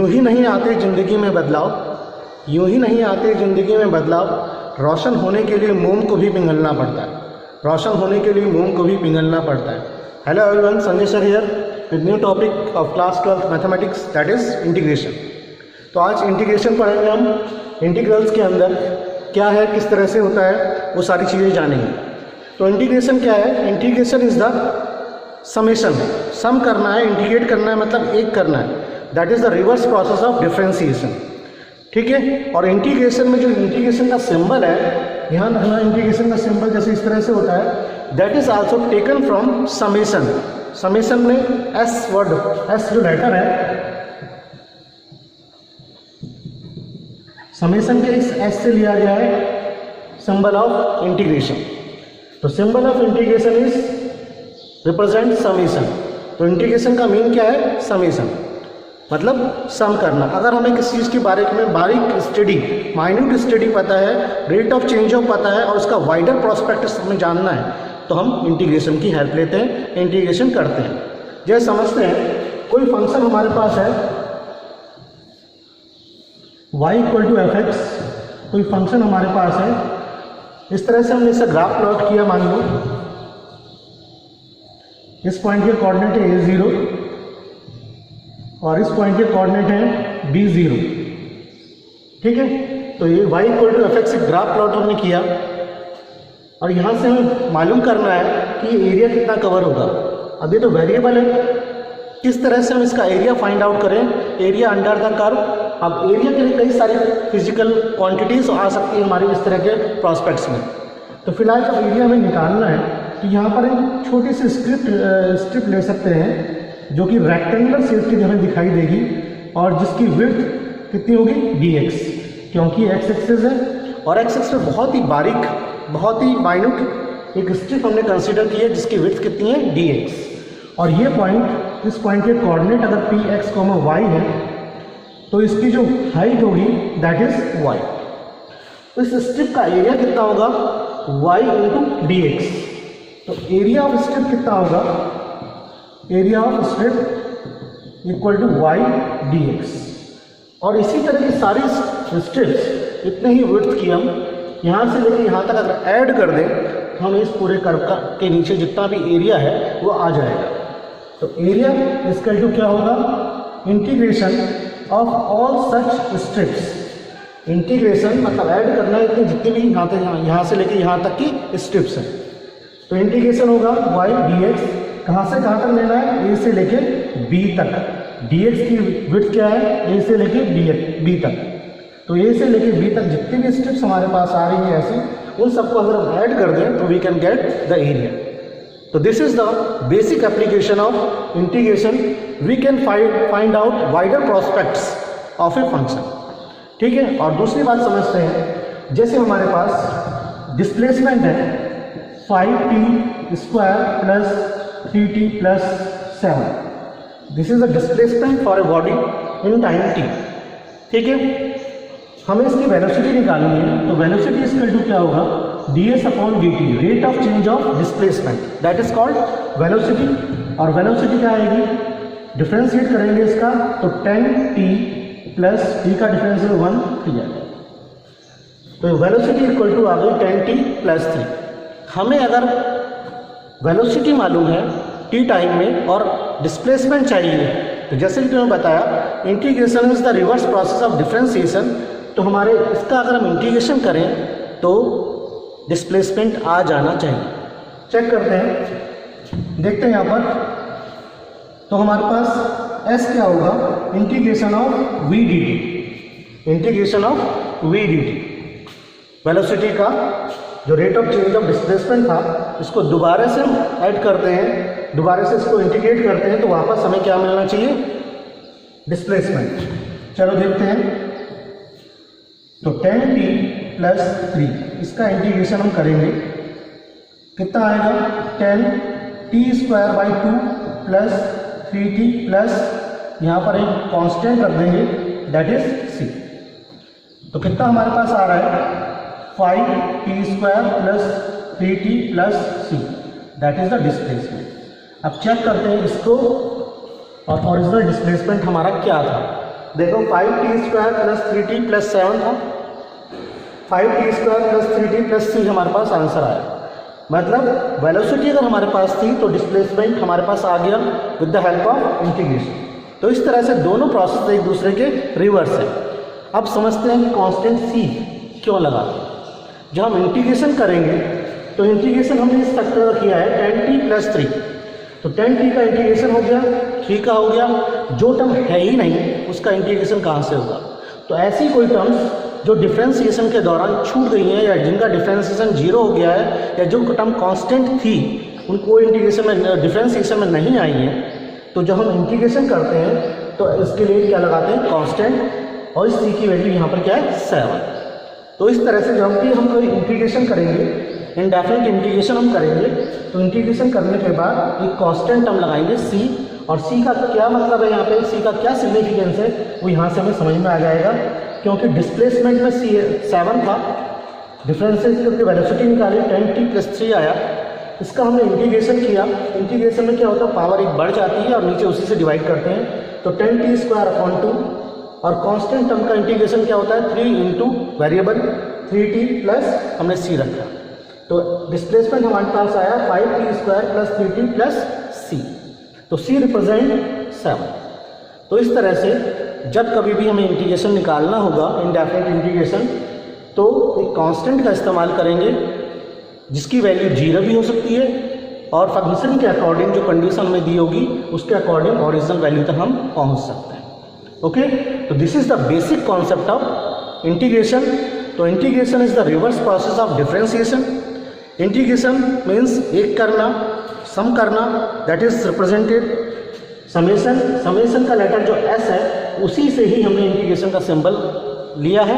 यूं ही नहीं आते ज़िंदगी में बदलाव, यूं ही नहीं आते ज़िंदगी में बदलाव, रोशन होने के लिए मोम को भी पिघलना पड़ता है, रोशन होने के लिए मोम को भी पिघलना पड़ता है। Hello everyone, Sanjay sir here with new topic of class 12 mathematics, that is integration. तो आज इंटीग्रेशन पढ़ेंगे हम। इंटीग्रल्स के अंदर क्या है, किस तरह से होता है, वो सारी चीज़ें जानेंगे। तो इंटीग्रेशन क्या है? इंटीग्रेशन इज़ द समेशन, सम करना है, इंटीग्रेट करना है, मतलब एक करना है। That is the reverse process of differentiation. ठीक है। और इंटीग्रेशन में जो इंटीग्रेशन का सिंबल है, ध्यान रखना, इंटीग्रेशन का सिंबल जैसे इस तरह से होता है, that is also taken from summation. Summation में एस वर्ड, एस जो लेटर है, समेशन के इस एस से लिया गया है सिंबल ऑफ इंटीग्रेशन। तो symbol of integration is represent summation. तो इंटीग्रेशन का मीन क्या है? समेशन, मतलब सम करना। अगर हमें किसी चीज़ के बारे में बारीक स्टडी, माइन्यूट स्टडी पता है, रेट ऑफ चेंज ऑफ पता है और उसका वाइडर प्रोस्पेक्ट हमें जानना है, तो हम इंटीग्रेशन की हेल्प लेते हैं, इंटीग्रेशन करते हैं। जैसे समझते हैं, कोई फंक्शन हमारे पास है y = f(x), कोई फंक्शन हमारे पास है, इस तरह से हमने इसका ग्राफ प्लॉट किया। मान लो इस पॉइंट के कोऑर्डिनेट है a0 और इस पॉइंट के कोऑर्डिनेट है b0। ठीक है। तो ये y = f(x) एक ग्राफ प्लॉट हमने किया और यहाँ से हमें मालूम करना है कि ये एरिया कितना कवर होगा। अब ये तो वेरिएबल है, किस तरह से हम इसका एरिया फाइंड आउट करें? Area under the curve. अब एरिया के लिए कई सारी फिजिकल क्वांटिटीज आ सकती है हमारे इस तरह के प्रोस्पेक्ट्स में। तो फिलहाल जब एरिया हमें निकालना है तो यहाँ पर एक छोटी सी स्ट्रिप ले सकते हैं जो कि रेक्टेंगुलर शेप की हमें दिखाई देगी और जिसकी विड्थ कितनी होगी? dx, क्योंकि x एक्सिस है और x एक्सिस में बहुत ही बारीक, बहुत ही माइन्यूट एक स्ट्रिप हमने कंसीडर की है जिसकी विड्थ कितनी है? dx। और ये पॉइंट, इस पॉइंट के कोऑर्डिनेट अगर px, y है तो इसकी जो हाइट होगी दैट इज y। तो इस स्ट्रिप का एरिया कितना होगा? y × dx। तो एरिया ऑफ स्ट्रिप कितना होगा? Area of strip equal to y dx। और इसी तरह की सारी स्ट्रिप्स इतने ही विड्थ की हम यहाँ से लेकर यहाँ तक अगर ऐड कर दें तो हम इस पूरे कर्व का के नीचे जितना भी एरिया है वो आ जाएगा। तो एरिया इसका टू क्या होगा? Integration of all such strips. Integration मतलब ऐड करना है इतनी जितनी भी यहाँ से लेकर यहाँ तक की स्ट्रिप्स हैं। तो इंटीग्रेशन होगा y dx, कहाँ से कहाँ तक लेना है? a से लेके b तक। dx की विड्थ क्या है? a से लेके b तक। तो a से लेके b तक जितनी भी स्ट्रिप्स हमारे पास आ रही है ऐसी, उन सबको अगर हम ऐड कर दें तो we can get the area. तो this is the basic application of integration. We can find out wider prospects of a function. ठीक है। और दूसरी बात समझते हैं, जैसे हमारे पास डिस्प्लेसमेंट है 5t² + 3t + 7। This is the displacement for a body in time t। ठीक है। हमें इसकी वेलोसिटी निकालनी है। तो वेलोसिटी इसका क्या होगा? ds/dt, rate of change of displacement, that is called velocity. और वेलोसिटी क्या आएगी? डिफरेंशिएट करेंगे इसका तो 10t + t का डिफरेंशियल 1 t आएगा। तो वेलोसिटी इक्वल टू आ गई 10t + 3। हमें अगर वेलोसिटी मालूम है t टाइम में और डिस्प्लेसमेंट चाहिए, तो जैसे कि तुम्हें बताया integration is the reverse process of differentiation. तो हमारे इसका अगर हम इंटीग्रेशन करें तो डिस्प्लेसमेंट आ जाना चाहिए। चेक करते हैं, देखते हैं यहाँ पर। तो हमारे पास s क्या होगा? Integration of v dt, integration of v dt। Velocity का जो rate of change of displacement था, इसको दोबारा से हम ऐड करते हैं, दोबारा से इसको इंटीग्रेट करते हैं, तो वापस हमें क्या मिलना चाहिए? डिस्प्लेसमेंट। चलो देखते हैं। तो 10t + 3, इसका इंटीग्रेशन हम करेंगे, कितना आएगा? 10t² / 2 + 3t + यहाँ पर एक कांस्टेंट रख देंगे दैट इज c। तो कितना हमारे पास आ रहा है? 5t² + 3t + c, that is the displacement. अब चेक करते हैं इसको, और ओरिजिनल डिस्प्लेसमेंट हमारा क्या था? देखो 5t² प्लस 3t प्लस 7 था, 5t² प्लस 3t प्लस 3 हमारे पास आंसर आया। मतलब वेलोसिटी अगर हमारे पास थी तो डिस्प्लेसमेंट हमारे पास आ गया with the help of integration. तो इस तरह से दोनों प्रोसेस एक दूसरे के रिवर्स है। अब समझते हैं कि कांस्टेंट c क्यों लगा। जब हम इंटीग्रेशन करेंगे तो इंटीग्रेशन हमने इस फैक्टर का किया है 10t प्लस 3, तो 10t का इंटीग्रेशन हो गया, 3 का हो गया, जो टर्म है ही नहीं उसका इंटीग्रेशन कहाँ से होगा। तो ऐसी कोई टर्म्स जो डिफ्रेंसिएशन के दौरान छूट गई हैं या जिनका डिफ्रेंसिएशन 0 हो गया है या जो टर्म कांस्टेंट थी उनको इंटीग्रेशन में डिफ्रेंसिएशन में नहीं आई है, तो जब हम इंटीग्रेशन करते हैं तो इसके लिए क्या लगाते हैं कांस्टेंट, और इस c की वैल्यू यहाँ पर क्या है 7। तो इस तरह से जब भी हम कोई इंटीग्रेशन करेंगे, इनडेफिनिट इंटीग्रेशन हम करेंगे, तो इंटीग्रेशन करने के बाद एक कांस्टेंट टर्म लगाएंगे c, और c का क्या मतलब है, यहाँ पे c का क्या सिग्निफिकेंस है वो यहाँ से हमें समझ में आ जाएगा। क्योंकि डिस्प्लेसमेंट में 7 था, डिफरेंसेस करके वेलोसिटी निकाली 10t प्लस 3 आया, इसका हमने इंटीग्रेशन किया। इंटीग्रेशन में क्या होता है, पावर एक बढ़ जाती है और नीचे उसी से डिवाइड करते हैं, तो 10t²/2, और कांस्टेंट टर्म का इंटीग्रेशन क्या होता है 3 इंटू वेरिएबल 3t प्लस हमने c रखा, तो डिस्प्लेसमेंट हमारे पास आया 5t² plus 3t plus c, तो c रिप्रेजेंट 7। तो इस तरह से जब कभी भी हमें इंटीग्रेशन निकालना होगा, इनडेफिनिट इंटीग्रेशन, तो एक कांस्टेंट का इस्तेमाल करेंगे जिसकी वैल्यू 0 भी हो सकती है, और फंक्शन के अकॉर्डिंग जो कंडीशन में दी होगी उसके अकॉर्डिंग ओरिजिनल वैल्यू तक हम पहुंच सकते हैं। ओके, तो this is the basic concept of integration. तो integration is the reverse process of differentiation. Integration means एक करना, सम करना, that is represented summation. Summation का लेटर जो s है उसी से ही हमने इंटीग्रेशन का सिंबल लिया है,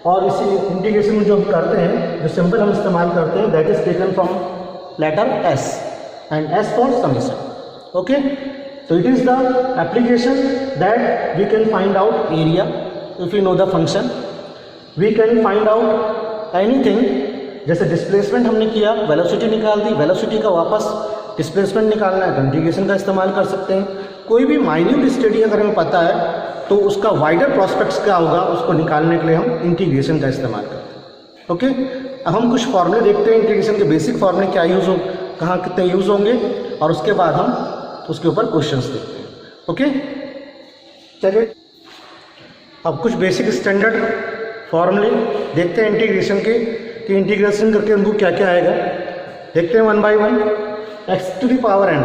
और इसी इंटीग्रेशन में जो हम करते हैं, जो सिंबल हम इस्तेमाल करते हैं, that is taken from letter s and s for summation. Okay, तो it is the application that we can find out area if you know the function, we can find out anything. जैसे displacement हमने किया, velocity निकाल दी, velocity का वापस displacement निकालना है तो इंटीग्रेशन का इस्तेमाल कर सकते हैं। कोई भी माइन्यूट स्टडी अगर हमें पता है तो उसका वाइडर प्रॉस्पेक्ट्स क्या होगा उसको निकालने के लिए हम इंटीग्रेशन का इस्तेमाल करते हैं। ओके, अब हम कुछ फॉर्मूले देखते हैं इंटीग्रेशन के, बेसिक फॉर्मूले क्या यूज़ हो, कहाँ कितने यूज़ होंगे, और उसके बाद हम उसके ऊपर क्वेश्चंस देखते हैं। ओके, चलिए अब कुछ बेसिक स्टैंडर्ड फॉर्मूले देखते हैं इंटीग्रेशन के, कि इंटीग्रेशन करके उनको क्या क्या आएगा। देखते हैं 1 बाई 1। x⁴n,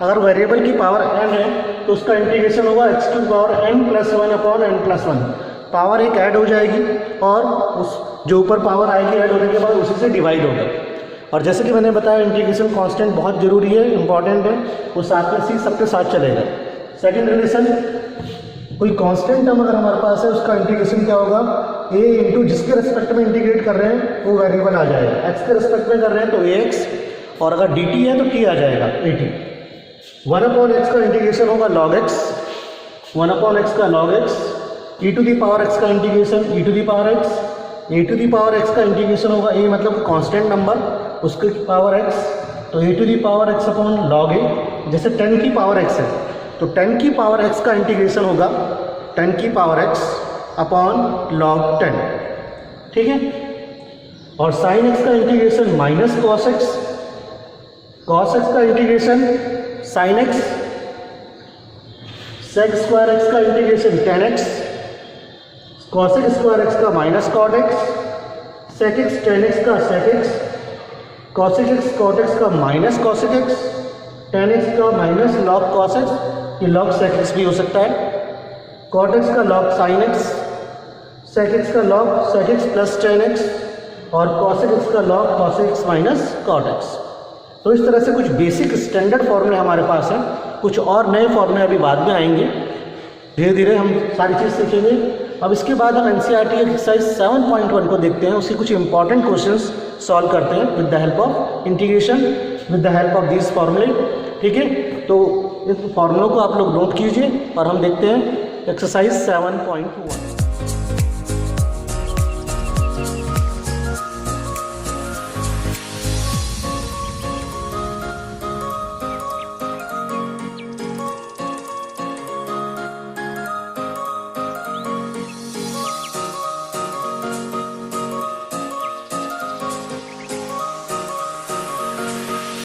अगर वेरिएबल की पावर n है तो उसका इंटीग्रेशन होगा x⁴n + 1/n+1। पावर एक ऐड हो जाएगी और उस जो ऊपर पावर आएगी ऐड होने के बाद उसी से डिवाइड होगा। और जैसे कि मैंने बताया इंटीग्रेशन कांस्टेंट बहुत ज़रूरी है, इंपॉर्टेंट है, वो साथ में c सबके साथ चलेगा। सेकेंड रिलेशन, कोई कांस्टेंट टर्म अगर हमारे पास है उसका इंटीग्रेशन क्या होगा, a इंटू जिसके रेस्पेक्ट में इंटीग्रेट कर रहे हैं वो वेरिएबल आ जाएगा। x के रेस्पेक्ट में कर रहे हैं तो ax, और अगर dt है तो t आ जाएगा 80। 1/x का इंटीग्रेशन होगा log x, 1/x का log x, e⁴x का इंटीग्रेशन e⁴x, a⁴x का इंटीग्रेशन होगा, a मतलब कांस्टेंट नंबर उसकी पावर x, तो a⁴x/log a। जैसे 10 की पावर x है तो 10 की पावर x का इंटीग्रेशन होगा 10 की पावर x/log 10, ठीक है। और sin x का integration minus cos x, cos x का इंटीग्रेशन sin x, sec²x का इंटीग्रेशन tan x, cosec²x का minus cot x, sec x tan x का sec x, cosec x cot x का minus cosec x, tan x का minus log cos x, ये log sec x भी हो सकता है, cot x का log sin x, sec x का log sec x plus tan x, और cosec x का log cos x minus cot x। तो इस तरह से कुछ बेसिक स्टैंडर्ड फॉर्मूले हमारे पास हैं, कुछ और नए फॉर्मूले अभी बाद में आएंगे, धीरे धीरे हम सारी चीज़ सीखेंगे। अब इसके बाद हम NCERT एक्सरसाइज 7.1 को देखते हैं, उसके कुछ इंपॉर्टेंट क्वेश्चंस सॉल्व करते हैं with the help of integration, with the help of this फॉर्मूले, ठीक है। तो इस फॉर्मूलों को आप लोग नोट कीजिए और हम देखते हैं एक्सरसाइज 7.1।